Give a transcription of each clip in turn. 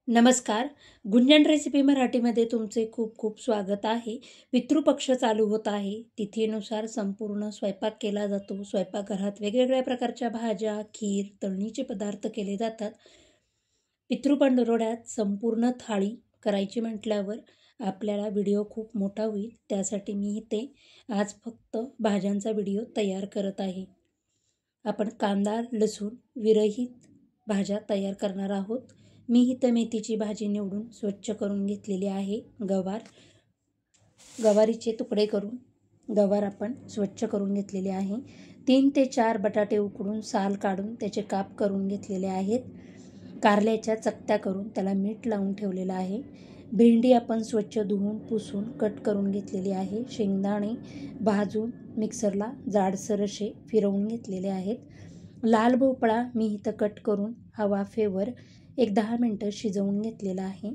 नमस्कार. गुंजन रेसिपी मराठीमध्ये तुमचे खूप खूप स्वागत आहे. पितृपक्ष चालू होत आहे. तिथीनुसार संपूर्ण स्वयंपाक केला जातो. स्वयंपाकघरात वेगवेगळ्या प्रकारच्या भाज्या, खीर, तळणीचे पदार्थ केले जातात. पितृपंधरवड्यात संपूर्ण थाळी करायची म्हटल्यावर आपल्याला व्हिडिओ खूप मोठा होईल. त्यासाठी मी इथे आज फक्त भाज्यांचा व्हिडिओ तयार करत आहे. आपण कांदा, लसूण विरहित भाज्या तयार करणार आहोत. मी इथं मेथीची भाजी निवडून स्वच्छ करून घेतलेली आहे. गवारीचे तुकडे करून गवार आपण स्वच्छ करून घेतलेले आहे. 3 ते 4 बटाटे उकडून साल काढून त्याचे काप करून घेतलेले आहेत. कारल्याच्या चकत्या करून त्याला मीठ लावून ठेवलेलं आहे. भेंडी आपण स्वच्छ धुवून पुसून कट करून घेतलेली आहे. शेंगदाणे भाजून मिक्सरला जाडसर असे फिरवून घेतलेले आहेत. लाल भोपळा मी इथं कट करून वाफेवर 10 मिनटं शिजवून घेतलेला आहे.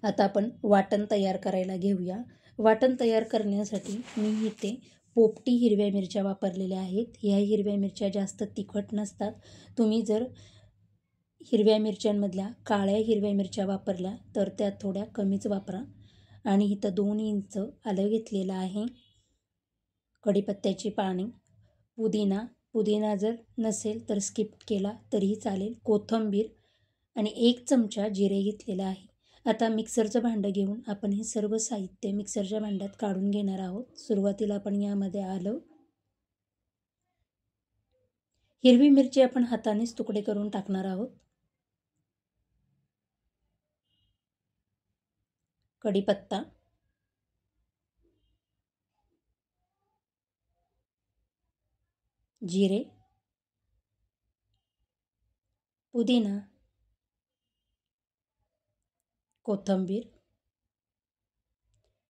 आता आपण वाटण तयार करायला घेऊया. वाटण तयार करण्यासाठी मी इथे पोपटी हिरव्या मिरच्या वापरलेल्या आहेत. ह्या हिरव्या मिरच्या जास्त तिखट नसतात. तुम्ही जर हिरव्या मिरच्यांमधल्या काळ्या हिरव्या मिरच्या वापरल्या तर त्या थोड्या कमीच वापरा. आणि इथं 2 इंच आलं घेतलेलं आहे. कढीपत्त्याची पाने, पुदिना जर नसेल तर स्किप केला तरीही चालेल. कोथिंबीर आणि 1 चमचा जिरे घेतलेला आहे. आता मिक्सरचं भांडं घेऊन आपण हे सर्व साहित्य मिक्सरच्या भांड्यात काढून घेणार आहोत. सुरुवातीला आपण यामध्ये आलं, हिरवी मिरची आपण हातानेच तुकडे करून टाकणार आहोत. कढीपत्ता, जिरे, पुदिना, कोथिंबीर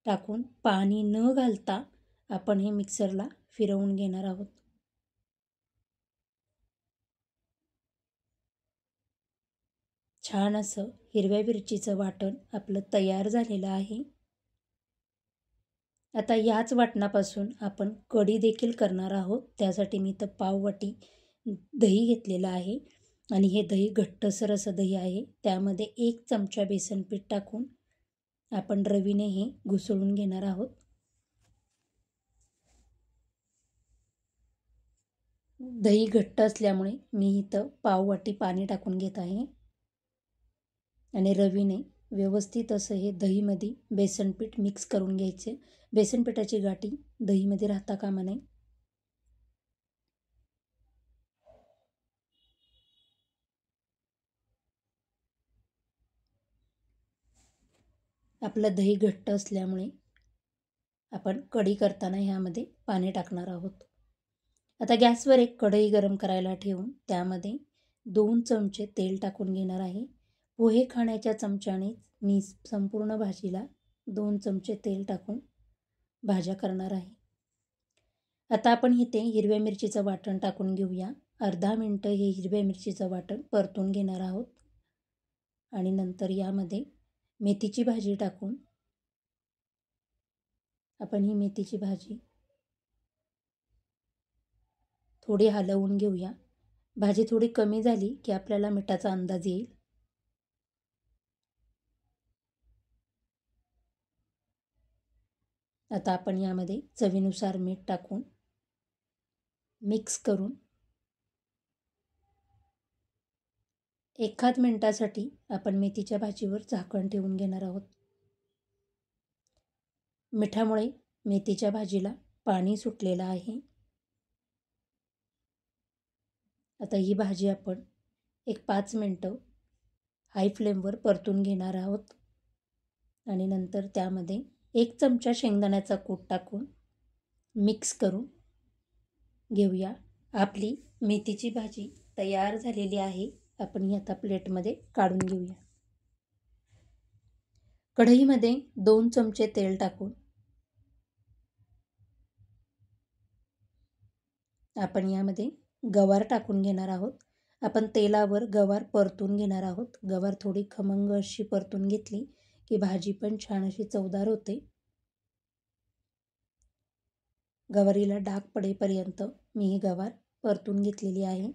टाकून पाणी न घालता आपण हे मिक्सरला फिरवून घेणार आहोत. छान असं हिरव्या मिरचीचं वाटण आपलं तयार झालेलं आहे. आता याच वाटणापासून आपण कढी देखील करणार आहोत. त्यासाठी मी इथं पाववाटी दही घेतलेलं आहे आणि हे दही घट्टसर असं दही आहे. त्यामध्ये 1 चमचा बेसन पीठ टाकून आपण रवीने हे घुसळून घेणार आहोत. दही घट्ट असल्यामुळे मी इथं पाववाटी पाणी टाकून घेत आहे आणि रवीने व्यवस्थित असं हे दहीमध्ये बेसन पीठ मिक्स करून घ्यायचे. बेसन पिठाची गाठी दहीमध्ये राहता कामा नये. आपलं दही घट्ट असल्यामुळे आपण कढी करताना ह्यामध्ये पाणी टाकणार आहोत. आता गॅसवर एक कढई गरम करायला ठेवून त्यामध्ये 2 चमचे तेल टाकून घेणार आहे. पोहे खाण्याच्या चमच्याने मी संपूर्ण भाजीला 2 चमचे तेल टाकून भाज्या करणार आहे. आता आपण इथे हिरव्या मिरचीचं वाटण टाकून घेऊया. अर्धा मिनटं हे हिरव्या मिरचीचं वाटण परतून घेणार आहोत आणि नंतर यामध्ये मेथीची भाजी टाकून आपण ही मेथीची भाजी थोडी हलवून घेऊया. भाजी थोडी कमी झाली की आपल्याला मिठाचा अंदाज येईल. आता आपण यामध्ये चवीनुसार मीठ टाकून मिक्स करून 1 मिनिटासाठी आपण मेथीच्या भाजीवर झाकण ठेवून घेणार आहोत. मिठामुळे मेथीच्या भाजीला पाणी सुटलेलं आहे. आता ही भाजी आपण 5 मिनटं हाय फ्लेमवर परतून घेणार आहोत आणि नंतर त्यामध्ये 1 चमचा शेंगदाण्याचा कूट टाकून मिक्स करून घेऊया. आपली मेथीची भाजी तयार झालेली आहे. आपण ही आता प्लेटमध्ये काढून घेऊया. कढईमध्ये 2 चमचे तेल टाकून आपण यामध्ये गवार टाकून घेणार आहोत. आपण तेलावर गवार परतून घेणार आहोत. गवार थोडी खमंग अशी परतून घेतली की भाजी पण छान अशी चवदार होते. गवारीला डाग पडेपर्यंत मी ही गवार परतून घेतलेली आहे.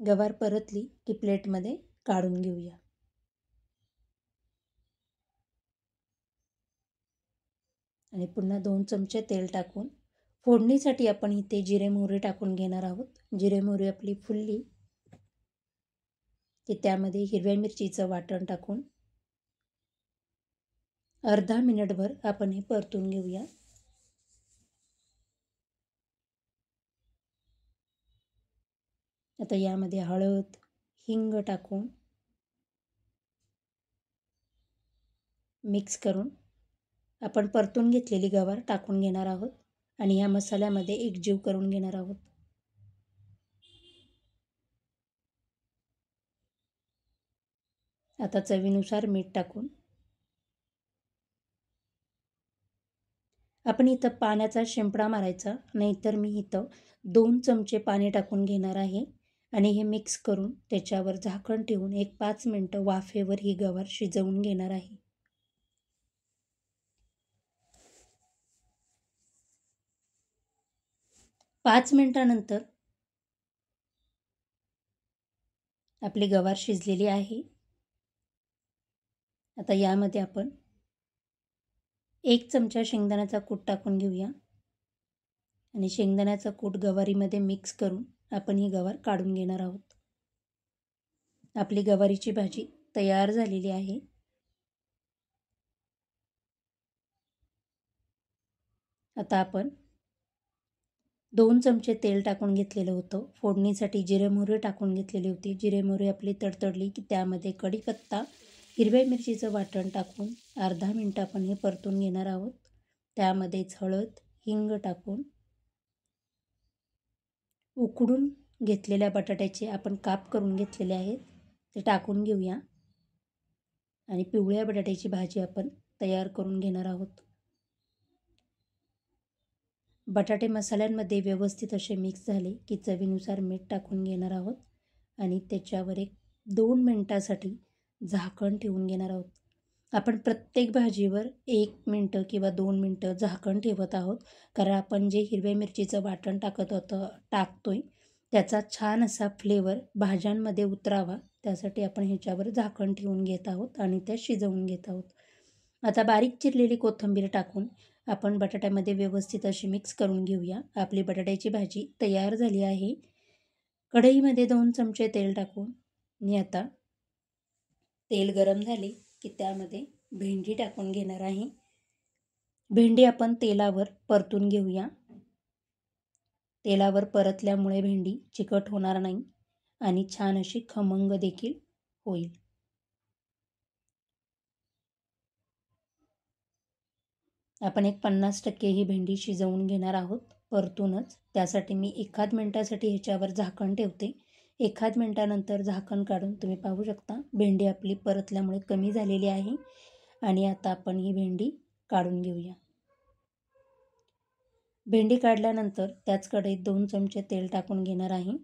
गवार परतली की प्लेटमध्ये काढून घेऊया. आणि पुन्हा 2 चमचे तेल टाकून फोडणीसाठी आपण इथे जिरे मोहरी टाकून घेणार आहोत. जिरे मोहरी आपली फुलली की त्यामध्ये हिरव्या मिरचीचं वाटण टाकून अर्धा मिनिटभर आपण हे परतून घेऊया. आता यामध्ये हळद, हिंग टाकून मिक्स करून आपण परतून घेतलेली गवार टाकून घेणार आहोत आणि या मसाल्यामध्ये एकजीव करून घेणार आहोत. आता चवीनुसार मीठ टाकून आपण इथं पाण्याचा शिंपडा मारायचा, नाहीतर मी इथं 2 चमचे पाणी टाकून घेणार आहे आणि हे मिक्स करून त्याच्यावर झाकण ठेवून एक 5 मिनिटं वाफेवर ही गवार शिजवून घेणार आहे. 5 मिनिटानंतर आपली गवार शिजलेली आहे. आता यामध्ये आपण 1 चमचा शेंगदाण्याचा कूट टाकून घेऊया आणि शेंगदाण्याचा कूट गवारीमध्ये मिक्स करून आपण ही गवार काढून घेणार आहोत. आपली गवारीची भाजी तयार झालेली आहे. आता आपण 2 चमचे तेल टाकून घेतलेलं होतं. फोडणीसाठी जिरे मोहरी टाकून घेतलेली होती. जिरे मोहरी आपली तडतडली की त्यामध्ये कढीपत्ता, हिरव्या मिरचीचं वाटण टाकून अर्धा मिनिट आपण हे परतून घेणार आहोत. त्यामध्येच हळद, हिंग टाकून उकडून घेतलेल्या बटाट्याचे आपण काप करून घेतलेले आहेत ते टाकून घेऊया आणि पिवळ्या बटाट्याची भाजी आपण तयार करून घेणार आहोत. बटाटे मसाल्यांमध्ये व्यवस्थित असे मिक्स झाले की चवीनुसार मीठ टाकून घेणार आहोत आणि त्याच्यावर 1-2 मिनिटासाठी झाकण ठेवून घेणार आहोत. आपण प्रत्येक भाजीवर 1 मिनिटं किंवा 2 मिनिटं झाकण ठेवत आहोत, कारण आपण जे हिरव्या मिरचीचं वाटण टाकतोय त्याचा छान असा फ्लेवर भाज्यांमध्ये उतरावा, त्यासाठी आपण ह्याच्यावर झाकण ठेवून घेत आहोत आणि त्या शिजवून घेत आहोत. आता बारीक चिरलेली कोथिंबीर टाकून आपण बटाट्यामध्ये व्यवस्थित अशी मिक्स करून घेऊया. आपली बटाट्याची भाजी तयार झाली आहे. कढईमध्ये 2 चमचे तेल टाकून मी आता तेल गरम झाले की त्यामध्ये भेंडी टाकून घेणार आहे. भेंडी आपण तेलावर परतून घेऊया. तेलावर परतल्यामुळे भेंडी चिकट होणार नाही आणि छान अशी खमंग देखील होईल. आपण 50% ही भेंडी शिजवून घेणार आहोत परतूनच. त्यासाठी मी 1 मिनिटासाठी ह्याच्यावर झाकण ठेवते. 1 मिनिटानंतर झाकण काढून तुम्ही पाहू शकता भेंडी आपली परतल्यामुळे कमी झालेली आहे आणि आता आपण ही भेंडी काढून घेऊया. भेंडी काढल्यानंतर त्याच कढईत 2 चमचे तेल टाकून घेणार आहे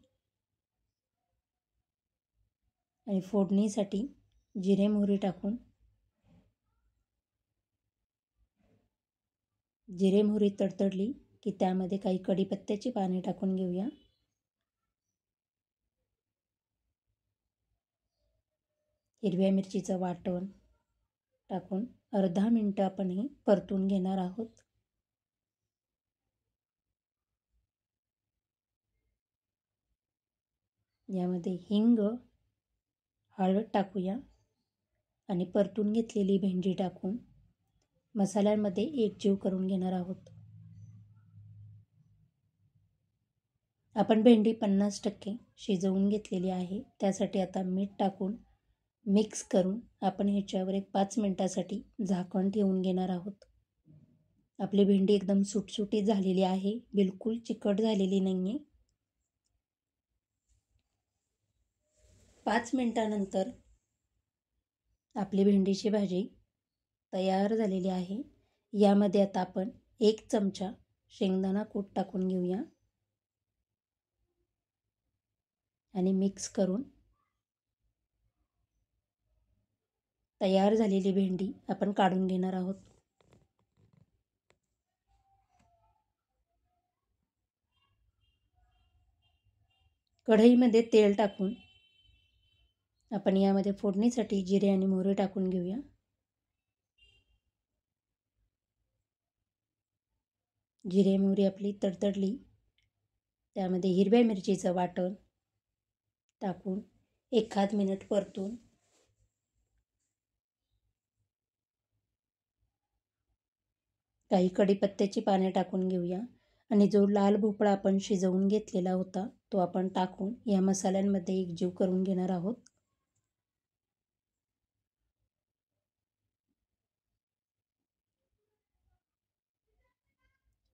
आणि फोडणीसाठी जिरे मोहरी टाकून जिरे मोहरी तडतडली की त्यामध्ये काही कढीपत्त्याची पाने टाकून घेऊया. हिरव्या मिरचीचं वाटण टाकून अर्धा मिनिट आपण हे परतून घेणार आहोत. यामध्ये हिंग, हळद टाकूया आणि परतून घेतलेली भेंडी टाकून मसाल्यांमध्ये एकजीव करून घेणार आहोत. आपण भेंडी 50% शिजवून घेतलेली आहे. त्यासाठी आता मीठ टाकून मिक्स करून आपण ह्याच्यावर 5 मिनिटासाठी झाकण ठेवून घेणार आहोत. आपली भेंडी एकदम सुटसुटीत झालेली आहे, बिलकुल चिकट झालेली नाही आहे. 5 मिनिटानंतर आपली भेंडीची भाजी तयार झालेली आहे. यामध्ये आता आपण 1 चमचा शेंगदाणा कूट टाकून घेऊया आणि मिक्स करून तयार झालेली भेंडी आपण काढून घेणार आहोत. कढईमध्ये तेल टाकून आपण यामध्ये फोडणीसाठी जिरे आणि मोहरी टाकून घेऊया. जिरे मोहरी आपली तडतडली, त्यामध्ये हिरव्या मिरचीचं वाटण टाकून 1 मिनिट परतून काही कढीपत्त्याची पाने टाकून घेऊया आणि जो लाल भोपळा आपण शिजवून घेतलेला होता तो आपण टाकून या मसाल्यांमध्ये एकजीव करून घेणार आहोत.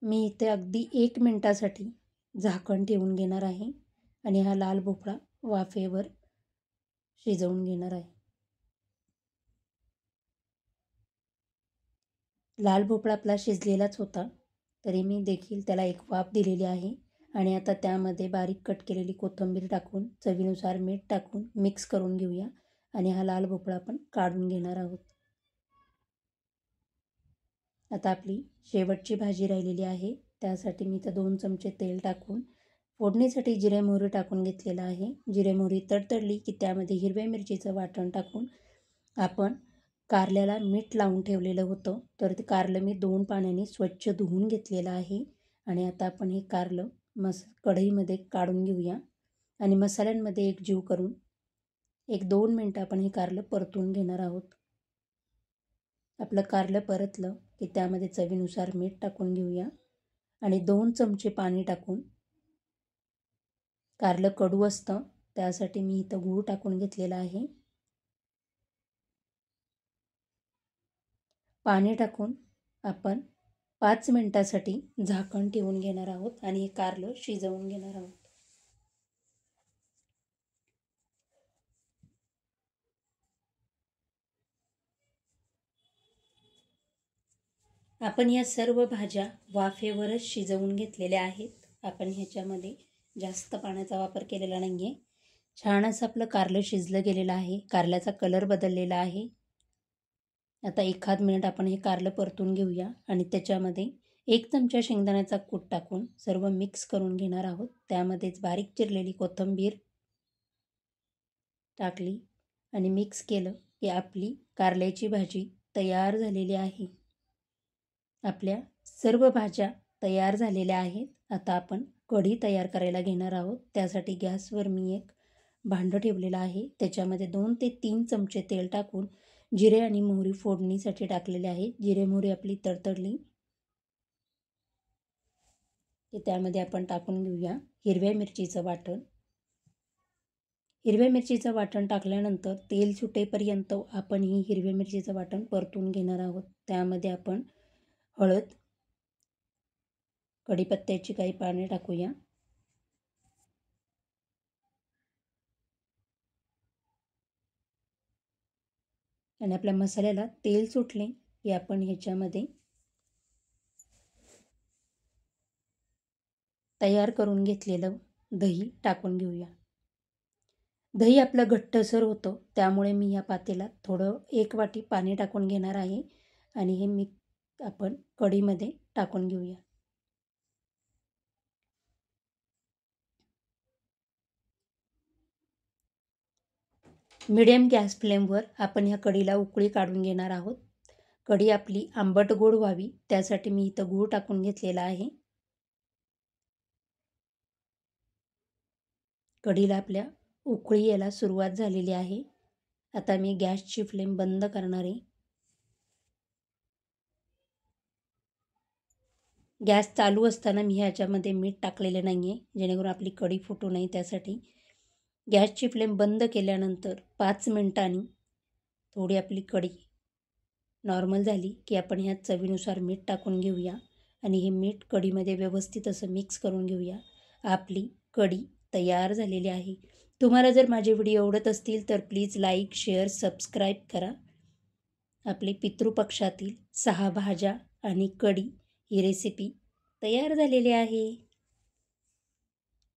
मी इथे अगदी 1 मिनिटासाठी झाकण ठेवून घेणार आहे आणि हा लाल भोपळा वाफेवर शिजवून घेणार आहे. लाल भोपळा आपला शिजलेलाच होता, तरी मी देखील त्याला एक वाफ दिलेली आहे आणि आता त्यामध्ये बारीक कट केलेली कोथिंबीर टाकून चवीनुसार मीठ टाकून मिक्स करून घेऊया आणि हा लाल भोपळा आपण काढून घेणार आहोत. आता आपली शेवटची भाजी राहिलेली आहे, त्यासाठी मी इथं 2 चमचे तेल टाकून फोडणीसाठी जिरे मोहरी टाकून घेतलेलं आहे. जिरे मोहरी तडतडली की त्यामध्ये हिरव्या मिरचीचं वाटण टाकून आपण कारल्याला मीठ लावून ठेवलेलं होतं, तर ते कारलं मी 2 पाण्याने स्वच्छ धुवून घेतलेलं आहे आणि आता आपण हे कारलं कढईमध्ये काढून घेऊया आणि मसाल्यांमध्ये एकजीव करून 1-2 मिनटं आपण हे कारलं परतून घेणार आहोत. आपलं कारलं परतलं की त्यामध्ये चवीनुसार मीठ टाकून घेऊया आणि 2 चमचे पाणी टाकून, कारलं कडू असतं त्यासाठी मी इथं गूळ टाकून घेतलेला आहे. पाणी टाकून आपण 5 मिनिटासाठी झाकण ठेवून घेणार आहोत आणि हे कारलं शिजवून घेणार आहोत. आपण या सर्व भाज्या वाफेवरच शिजवून घेतलेल्या आहेत. आपण ह्याच्यामध्ये जास्त पाण्याचा वापर केलेला नाही आहे. छान असं आपलं कारलं शिजलं गेलेलं आहे. कारल्याचा कलर बदललेला आहे. आता 1 मिनिट आपण हे कारलं परतून घेऊया आणि त्याच्यामध्ये 1 चमचा शेंगदाण्याचा कूट टाकून सर्व मिक्स करून घेणार आहोत. त्यामध्येच बारीक चिरलेली कोथिंबीर टाकली आणि मिक्स केलं की आपली कारल्याची भाजी तयार झालेली आहे. आपल्या सर्व भाज्या तयार झालेल्या आहेत. आता आपण कढी तयार करायला घेणार आहोत. त्यासाठी गॅसवर मी एक भांडं ठेवलेलं आहे. त्याच्यामध्ये 2 ते 3 चमचे तेल टाकून जिरे आणि मोहरी फोडणीसाठी टाकलेले आहे. जिरे मोहरी आपली तडतडली की त्यामध्ये आपण टाकून घेऊया हिरव्या मिरचीचं वाटण. हिरव्या मिरचीचं वाटण टाकल्यानंतर तेल सुटेपर्यंत आपण ही हिरव्या मिरचीचं वाटण परतून घेणार आहोत. त्यामध्ये आपण हळद, कढीपत्त्याची काही पाने टाकूया आणि आपल्या मसाल्याला तेल सुटले की आपण ह्याच्यामध्ये तयार करून घेतलेलं दही टाकून घेऊया. दही आपलं घट्टसर होतं, त्यामुळे मी या पातेल्यात थोडं 1 वाटी पाणी टाकून घेणार आहे आणि हे आपण कढीमध्ये टाकून घेऊया. मिडियम गॅस फ्लेमवर आपण ह्या कढीला उकळी काढून घेणार आहोत. कढी आपली आंबट गोड व्हावी त्यासाठी मी इथं गूळ टाकून घेतलेला आहे. कढीला आपल्या उकळी यायला सुरुवात झालेली आहे. आता मी गॅसची फ्लेम बंद करणार आहे. गॅस चालू असताना मी ह्याच्यामध्ये मीठ टाकलेलं नाही आहे, जेणेकरून आपली कढी फुटू नये त्यासाठी. गॅसची फ्लेम बंद केल्यानंतर 5 मिनिटांनी थोडी आपली कढी नॉर्मल झाली की आपण ह्यात चवीनुसार मीठ टाकून घेऊया आणि हे मीठ कढीमध्ये व्यवस्थित असं मिक्स करून घेऊया. आपली कढी तयार झालेली आहे. तुम्हाला जर माझे व्हिडिओ आवडत असतील तर प्लीज लाईक, शेअर, सबस्क्राईब करा. आपले पितृपक्षातील 6 भाज्या आणि कढी ही रेसिपी तयार झालेली आहे.